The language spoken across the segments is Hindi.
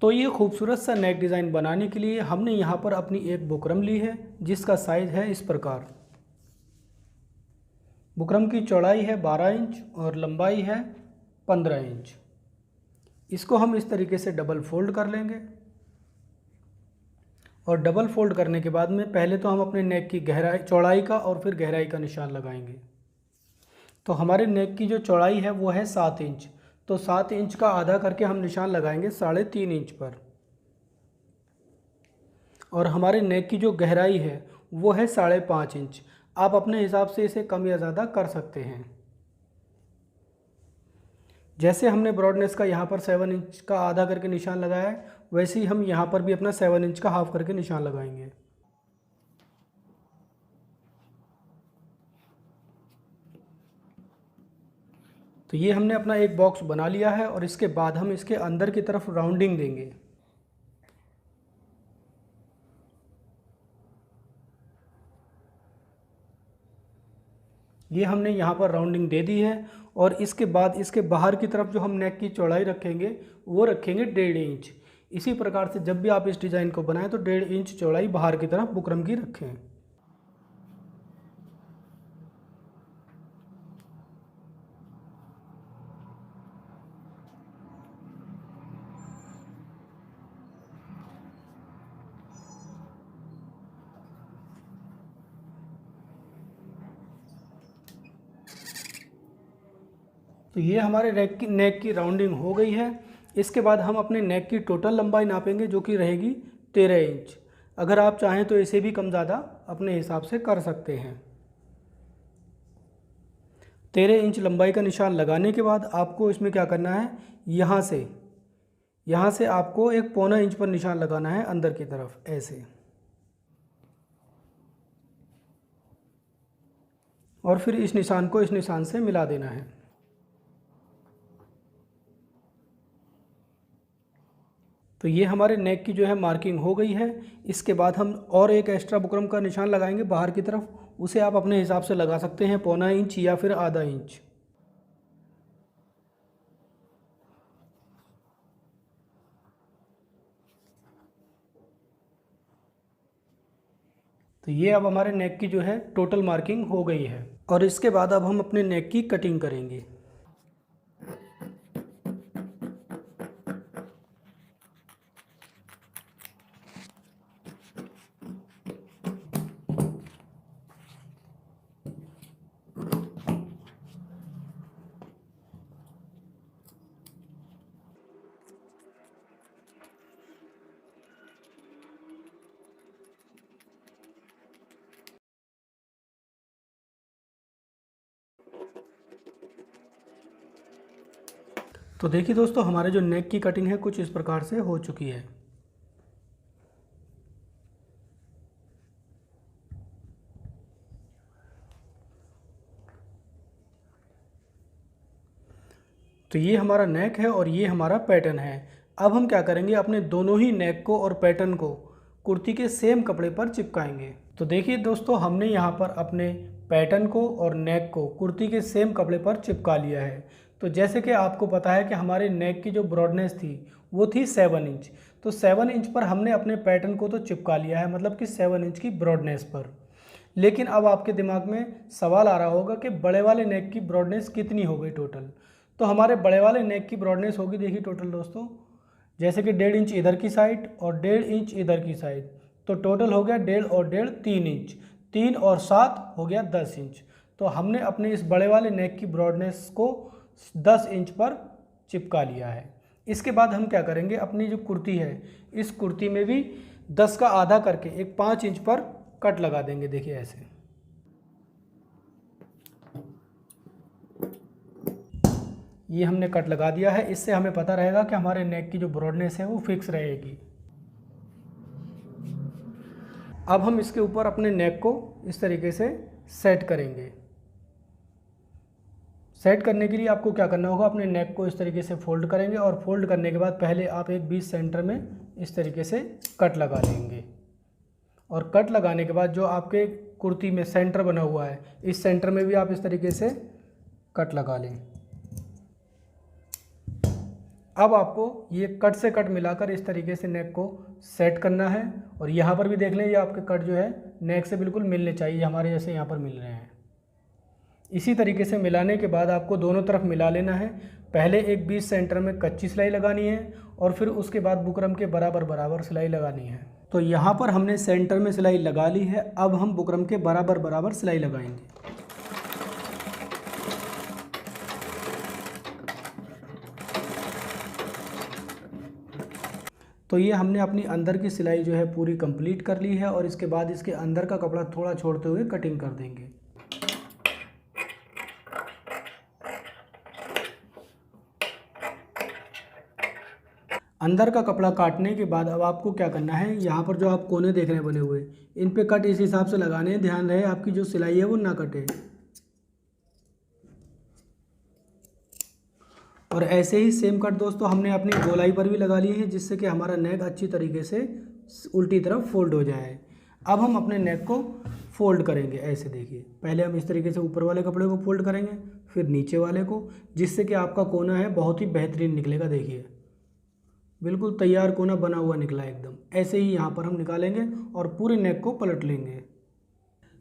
तो ये खूबसूरत सा नेक डिज़ाइन बनाने के लिए हमने यहाँ पर अपनी एक बुकरम ली है जिसका साइज़ है इस प्रकार। बुकरम की चौड़ाई है 12 इंच और लंबाई है 15 इंच। इसको हम इस तरीके से डबल फोल्ड कर लेंगे और डबल फोल्ड करने के बाद में पहले तो हम अपने नेक की गहराई चौड़ाई का और फिर गहराई का निशान लगाएंगे। तो हमारे नेक की जो चौड़ाई है वो है 7 इंच, तो 7 इंच का आधा करके हम निशान लगाएंगे 3.5 इंच पर। और हमारे नेक की जो गहराई है वो है 5.5 इंच। आप अपने हिसाब से इसे कम या ज़्यादा कर सकते हैं। जैसे हमने ब्रॉडनेस का यहाँ पर 7 इंच का आधा करके निशान लगाया है, वैसे ही हम यहाँ पर भी अपना 7 इंच का हाफ करके निशान लगाएंगे। तो ये हमने अपना एक बॉक्स बना लिया है और इसके बाद हम इसके अंदर की तरफ राउंडिंग देंगे। ये हमने यहाँ पर राउंडिंग दे दी है और इसके बाद इसके बाहर की तरफ जो हम नेक की चौड़ाई रखेंगे वो रखेंगे 1.5 इंच। इसी प्रकार से जब भी आप इस डिज़ाइन को बनाएं तो 1.5 इंच चौड़ाई बाहर की तरफ बुकरम की रखें। तो ये हमारे नेक की राउंडिंग हो गई है। इसके बाद हम अपने नेक की टोटल लंबाई नापेंगे जो कि रहेगी 13 इंच। अगर आप चाहें तो इसे भी कम ज़्यादा अपने हिसाब से कर सकते हैं। 13 इंच लंबाई का निशान लगाने के बाद आपको इसमें क्या करना है, यहाँ से आपको एक 1.25 इंच पर निशान लगाना है अंदर की तरफ ऐसे, और फिर इस निशान को इस निशान से मिला देना है। तो ये हमारे नेक की जो है मार्किंग हो गई है। इसके बाद हम और एक एक्स्ट्रा बुकरम का निशान लगाएंगे बाहर की तरफ। उसे आप अपने हिसाब से लगा सकते हैं, 1.25 इंच या फिर आधा इंच। तो ये अब हमारे नेक की जो है टोटल मार्किंग हो गई है और इसके बाद अब हम अपने नेक की कटिंग करेंगे। तो देखिए दोस्तों, हमारे जो नेक की कटिंग है कुछ इस प्रकार से हो चुकी है। तो ये हमारा नेक है और ये हमारा पैटर्न है। अब हम क्या करेंगे, अपने दोनों ही नेक को और पैटर्न को कुर्ती के सेम कपड़े पर चिपकाएंगे। तो देखिए दोस्तों, हमने यहाँ पर अपने पैटर्न को और नेक को कुर्ती के सेम कपड़े पर चिपका लिया है। तो जैसे कि आपको पता है कि हमारे नेक की जो ब्रॉडनेस थी वो थी 7 इंच। तो 7 इंच पर हमने अपने पैटर्न को तो चिपका लिया है, मतलब कि 7 इंच की ब्रॉडनेस पर। लेकिन अब आपके दिमाग में सवाल आ रहा होगा कि बड़े वाले नेक की ब्रॉडनेस कितनी हो गई टोटल। तो हमारे बड़े वाले नेक की ब्रॉडनेस होगी, देखिए टोटल दोस्तों, जैसे कि 1.5 इंच इधर की साइड और 1.5 इंच इधर की साइड, तो टोटल हो गया 1.5 और 1.5 3 इंच, 3 और 7 हो गया 10 इंच। तो हमने अपने इस बड़े वाले नेक की ब्रॉडनेस को 10 इंच पर चिपका लिया है। इसके बाद हम क्या करेंगे, अपनी जो कुर्ती है इस कुर्ती में भी 10 का आधा करके एक 5 इंच पर कट लगा देंगे। देखिए ऐसे, ये हमने कट लगा दिया है। इससे हमें पता रहेगा कि हमारे नेक की जो ब्रॉडनेस है वो फिक्स रहेगी। अब हम इसके ऊपर अपने नेक को इस तरीके से सेट करेंगे। सेट करने के लिए आपको क्या करना होगा, अपने नेक को इस तरीके से फोल्ड करेंगे और फोल्ड करने के बाद पहले आप एक बीच सेंटर में इस तरीके से कट लगा लेंगे। और कट लगाने के बाद जो आपके कुर्ती में सेंटर बना हुआ है इस सेंटर में भी आप इस तरीके से कट लगा लें। अब आपको ये कट से कट मिलाकर इस तरीके से नेक को सेट करना है। और यहाँ पर भी देख लें, ये आपके कट जो है नेक से बिल्कुल मिलने चाहिए, हमारे जैसे यहाँ पर मिल रहे हैं। इसी तरीके से मिलाने के बाद आपको दोनों तरफ मिला लेना है। पहले एक बीच सेंटर में कच्ची सिलाई लगानी है और फिर उसके बाद बुकरम के बराबर बराबर सिलाई लगानी है। तो यहाँ पर हमने सेंटर में सिलाई लगा ली है, अब हम बुकरम के बराबर बराबर सिलाई लगाएंगे। तो ये हमने अपनी अंदर की सिलाई जो है पूरी कंप्लीट कर ली है और इसके बाद इसके अंदर का कपड़ा थोड़ा छोड़ते हुए कटिंग कर देंगे। अंदर का कपड़ा काटने के बाद अब आपको क्या करना है, यहाँ पर जो आप कोने देख रहे हैं बने हुए, इन पे कट इस हिसाब से लगाने हैं। ध्यान रहे आपकी जो सिलाई है वो ना कटे। और ऐसे ही सेम कट दोस्तों हमने अपनी गोलाई पर भी लगा ली है, जिससे कि हमारा नेक अच्छी तरीके से उल्टी तरफ फोल्ड हो जाए। अब हम अपने नेक को फोल्ड करेंगे। ऐसे देखिए, पहले हम इस तरीके से ऊपर वाले कपड़े को फोल्ड करेंगे, फिर नीचे वाले को, जिससे कि आपका कोना है बहुत ही बेहतरीन निकलेगा। देखिए बिल्कुल तैयार कोना बना हुआ निकला एकदम। ऐसे ही यहाँ पर हम निकालेंगे और पूरे नेक को पलट लेंगे।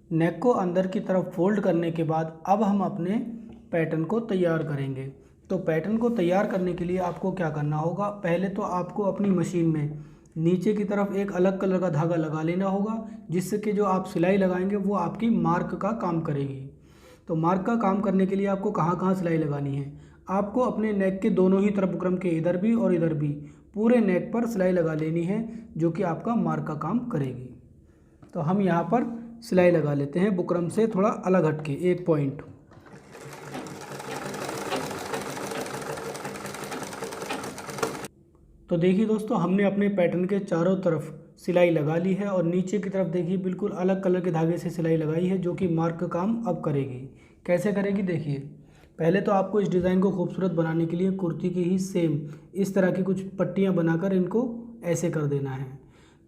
नेक को अंदर की तरफ फोल्ड करने के बाद अब हम अपने पैटर्न को तैयार करेंगे। तो पैटर्न को तैयार करने के लिए आपको क्या करना होगा, पहले तो आपको अपनी मशीन में नीचे की तरफ एक अलग कलर का धागा लगा लेना होगा, जिससे कि जो आप सिलाई लगाएंगे वो आपकी मार्क का काम करेगी। तो मार्क का काम करने के लिए आपको कहाँ कहाँ सिलाई लगानी है, आपको अपने नेक के दोनों ही तरफ बुकरम के इधर भी और इधर भी पूरे नेक पर सिलाई लगा लेनी है, जो कि आपका मार्क का काम करेगी। तो हम यहाँ पर सिलाई लगा लेते हैं बुकरम से थोड़ा अलग हट के एक पॉइंट। तो देखिए दोस्तों, हमने अपने पैटर्न के चारों तरफ सिलाई लगा ली है और नीचे की तरफ देखिए बिल्कुल अलग कलर के धागे से सिलाई लगाई है, जो कि मार्क का काम अब करेगी। कैसे करेगी देखिए, पहले तो आपको इस डिज़ाइन को खूबसूरत बनाने के लिए कुर्ती की ही सेम इस तरह की कुछ पट्टियाँ बनाकर इनको ऐसे कर देना है।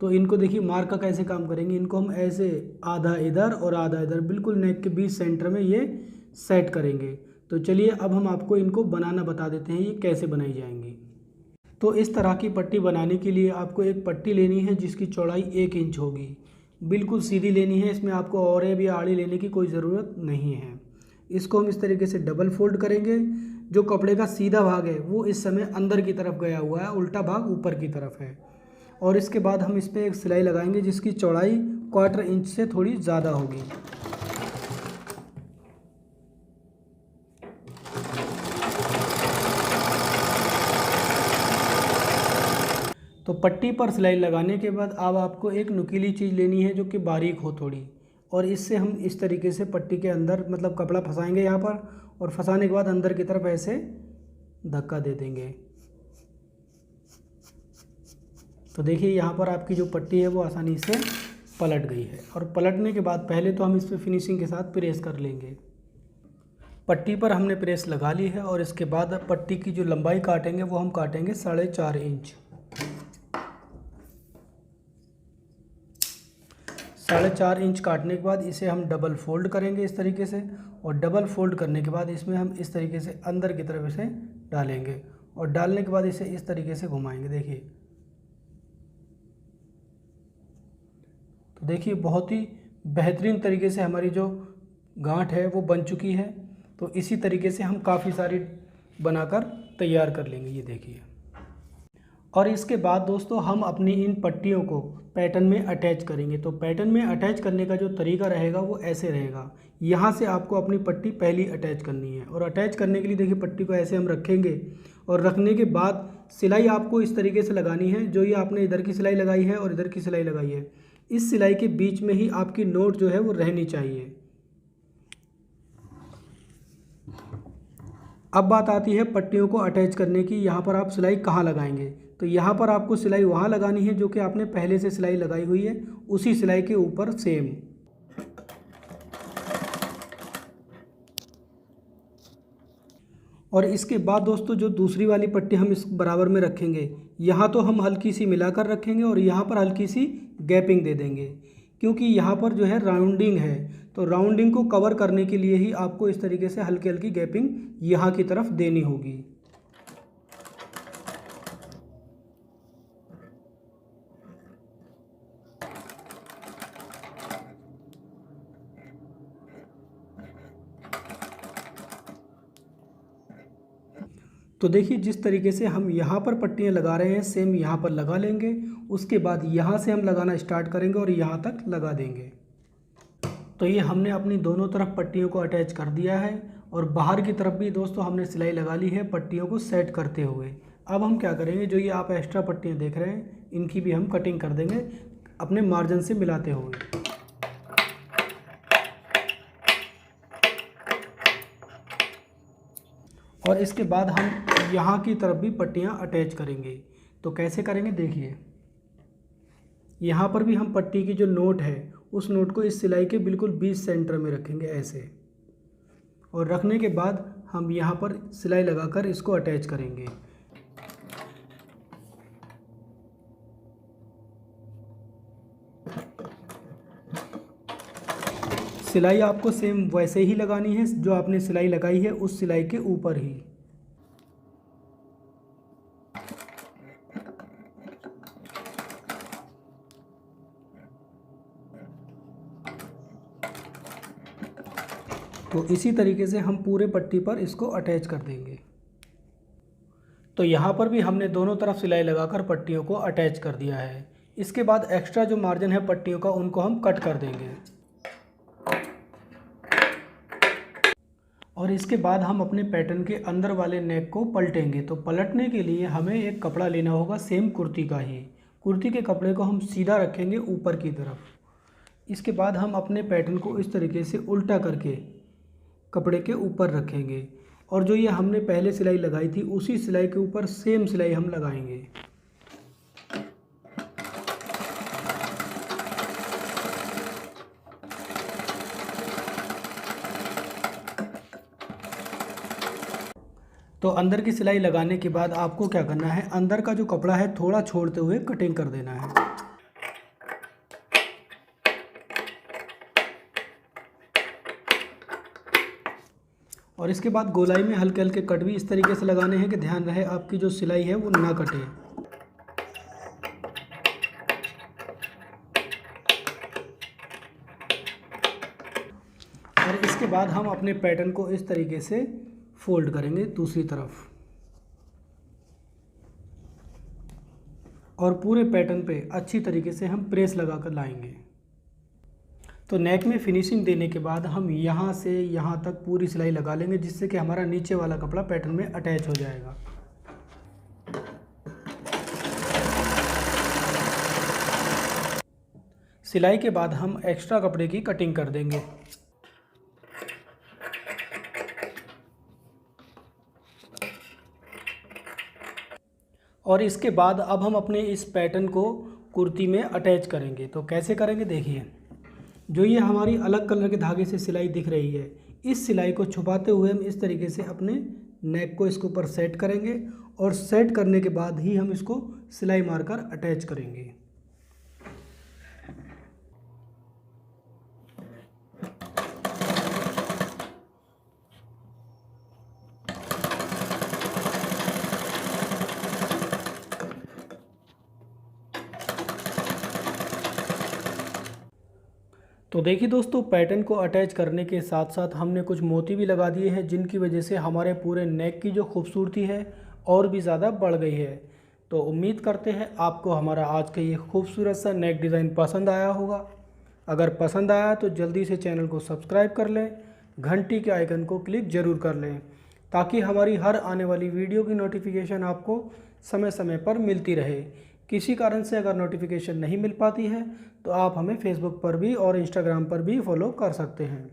तो इनको देखिए मार्क का कैसे काम करेंगे, इनको हम ऐसे आधा इधर और आधा इधर बिल्कुल नेक के बीच सेंटर में ये सेट करेंगे। तो चलिए अब हम आपको इनको बनाना बता देते हैं, ये कैसे बनाई जाएंगी। तो इस तरह की पट्टी बनाने के लिए आपको एक पट्टी लेनी है जिसकी चौड़ाई 1 इंच होगी। बिल्कुल सीधी लेनी है, इसमें आपको औरेब या आड़ी लेने की कोई ज़रूरत नहीं है। इसको हम इस तरीके से डबल फोल्ड करेंगे। जो कपड़े का सीधा भाग है वो इस समय अंदर की तरफ गया हुआ है, उल्टा भाग ऊपर की तरफ है। और इसके बाद हम इस पर एक सिलाई लगाएंगे जिसकी चौड़ाई 1/4 इंच से थोड़ी ज़्यादा होगी। तो पट्टी पर सिलाई लगाने के बाद अब आपको एक नुकीली चीज़ लेनी है जो कि बारीक हो थोड़ी, और इससे हम इस तरीके से पट्टी के अंदर मतलब कपड़ा फंसाएंगे यहाँ पर, और फंसाने के बाद अंदर की तरफ ऐसे धक्का दे देंगे। तो देखिए यहाँ पर आपकी जो पट्टी है वो आसानी से पलट गई है। और पलटने के बाद पहले तो हम इस पर फिनिशिंग के साथ प्रेस कर लेंगे। पट्टी पर हमने प्रेस लगा ली है और इसके बाद पट्टी की जो लंबाई काटेंगे वो हम काटेंगे 4.5 इंच। 4.5 इंच काटने के बाद इसे हम डबल फोल्ड करेंगे इस तरीके से, और डबल फोल्ड करने के बाद इसमें हम इस तरीके से अंदर की तरफ इसे डालेंगे, और डालने के बाद इसे इस तरीके से घुमाएंगे। देखिए, तो देखिए बहुत ही बेहतरीन तरीके से हमारी जो गांठ है वो बन चुकी है। तो इसी तरीके से हम काफ़ी सारी बनाकर तैयार कर लेंगे। ये देखिए, और इसके बाद दोस्तों हम अपनी इन पट्टियों को पैटर्न में अटैच करेंगे। तो पैटर्न में अटैच करने का जो तरीका रहेगा वो ऐसे रहेगा। यहाँ से आपको अपनी पट्टी पहली अटैच करनी है, और अटैच करने के लिए देखिए पट्टी को ऐसे हम रखेंगे, और रखने के बाद सिलाई आपको इस तरीके से लगानी है। जो ये आपने इधर की सिलाई लगाई है और इधर की सिलाई लगाई है, इस सिलाई के बीच में ही आपकी नोट जो है वो रहनी चाहिए। अब बात आती है पट्टियों को अटैच करने की। यहाँ पर आप सिलाई कहाँ लगाएंगे, तो यहाँ पर आपको सिलाई वहाँ लगानी है जो कि आपने पहले से सिलाई लगाई हुई है, उसी सिलाई के ऊपर सेम। और इसके बाद दोस्तों जो दूसरी वाली पट्टी हम इस बराबर में रखेंगे, यहाँ तो हम हल्की सी मिलाकर रखेंगे और यहाँ पर हल्की सी गैपिंग दे देंगे, क्योंकि यहाँ पर जो है राउंडिंग है। तो राउंडिंग को कवर करने के लिए ही आपको इस तरीके से हल्की हल्की गैपिंग यहाँ की तरफ देनी होगी। तो देखिए जिस तरीके से हम यहाँ पर पट्टियाँ लगा रहे हैं सेम यहाँ पर लगा लेंगे। उसके बाद यहाँ से हम लगाना स्टार्ट करेंगे और यहाँ तक लगा देंगे। तो ये हमने अपनी दोनों तरफ पट्टियों को अटैच कर दिया है और बाहर की तरफ भी दोस्तों हमने सिलाई लगा ली है पट्टियों को सेट करते हुए। अब हम क्या करेंगे, जो ये आप एक्स्ट्रा पट्टियाँ देख रहे हैं इनकी भी हम कटिंग कर देंगे अपने मार्जिन से मिलाते हुए। और इसके बाद हम यहाँ की तरफ भी पट्टियाँ अटैच करेंगे। तो कैसे करेंगे देखिए, यहाँ पर भी हम पट्टी की जो नोट है उस नोट को इस सिलाई के बिल्कुल बीच सेंटर में रखेंगे ऐसे, और रखने के बाद हम यहाँ पर सिलाई लगाकर इसको अटैच करेंगे। सिलाई आपको सेम वैसे ही लगानी है जो आपने सिलाई लगाई है उस सिलाई के ऊपर ही। तो इसी तरीके से हम पूरे पट्टी पर इसको अटैच कर देंगे। तो यहाँ पर भी हमने दोनों तरफ सिलाई लगाकर पट्टियों को अटैच कर दिया है। इसके बाद एक्स्ट्रा जो मार्जिन है पट्टियों का उनको हम कट कर देंगे। और इसके बाद हम अपने पैटर्न के अंदर वाले नेक को पलटेंगे। तो पलटने के लिए हमें एक कपड़ा लेना होगा सेम कुर्ती का ही। कुर्ती के कपड़े को हम सीधा रखेंगे ऊपर की तरफ। इसके बाद हम अपने पैटर्न को इस तरीके से उल्टा करके कपड़े के ऊपर रखेंगे और जो ये हमने पहले सिलाई लगाई थी उसी सिलाई के ऊपर सेम सिलाई हम लगाएंगे। तो अंदर की सिलाई लगाने के बाद आपको क्या करना है, अंदर का जो कपड़ा है थोड़ा छोड़ते हुए कटिंग कर देना है। और इसके बाद गोलाई में हल्के हल्के कट भी इस तरीके से लगाने हैं कि ध्यान रहे आपकी जो सिलाई है वो ना कटे। और इसके बाद हम अपने पैटर्न को इस तरीके से फोल्ड करेंगे दूसरी तरफ और पूरे पैटर्न पे अच्छी तरीके से हम प्रेस लगाकर लाएंगे। तो नेक में फिनिशिंग देने के बाद हम यहाँ से यहाँ तक पूरी सिलाई लगा लेंगे जिससे कि हमारा नीचे वाला कपड़ा पैटर्न में अटैच हो जाएगा। सिलाई के बाद हम एक्स्ट्रा कपड़े की कटिंग कर देंगे। और इसके बाद अब हम अपने इस पैटर्न को कुर्ती में अटैच करेंगे। तो कैसे करेंगे देखिए, जो ये हमारी अलग कलर के धागे से सिलाई दिख रही है इस सिलाई को छुपाते हुए हम इस तरीके से अपने नेक को इसके ऊपर सेट करेंगे और सेट करने के बाद ही हम इसको सिलाई मारकर अटैच करेंगे। तो देखिए दोस्तों, पैटर्न को अटैच करने के साथ साथ हमने कुछ मोती भी लगा दिए हैं जिनकी वजह से हमारे पूरे नेक की जो खूबसूरती है और भी ज़्यादा बढ़ गई है। तो उम्मीद करते हैं आपको हमारा आज का ये खूबसूरत सा नेक डिज़ाइन पसंद आया होगा। अगर पसंद आया तो जल्दी से चैनल को सब्सक्राइब कर लें, घंटी के आइकन को क्लिक ज़रूर कर लें ताकि हमारी हर आने वाली वीडियो की नोटिफिकेशन आपको समय समय पर मिलती रहे। किसी कारण से अगर नोटिफिकेशन नहीं मिल पाती है तो आप हमें फेसबुक पर भी और इंस्टाग्राम पर भी फॉलो कर सकते हैं।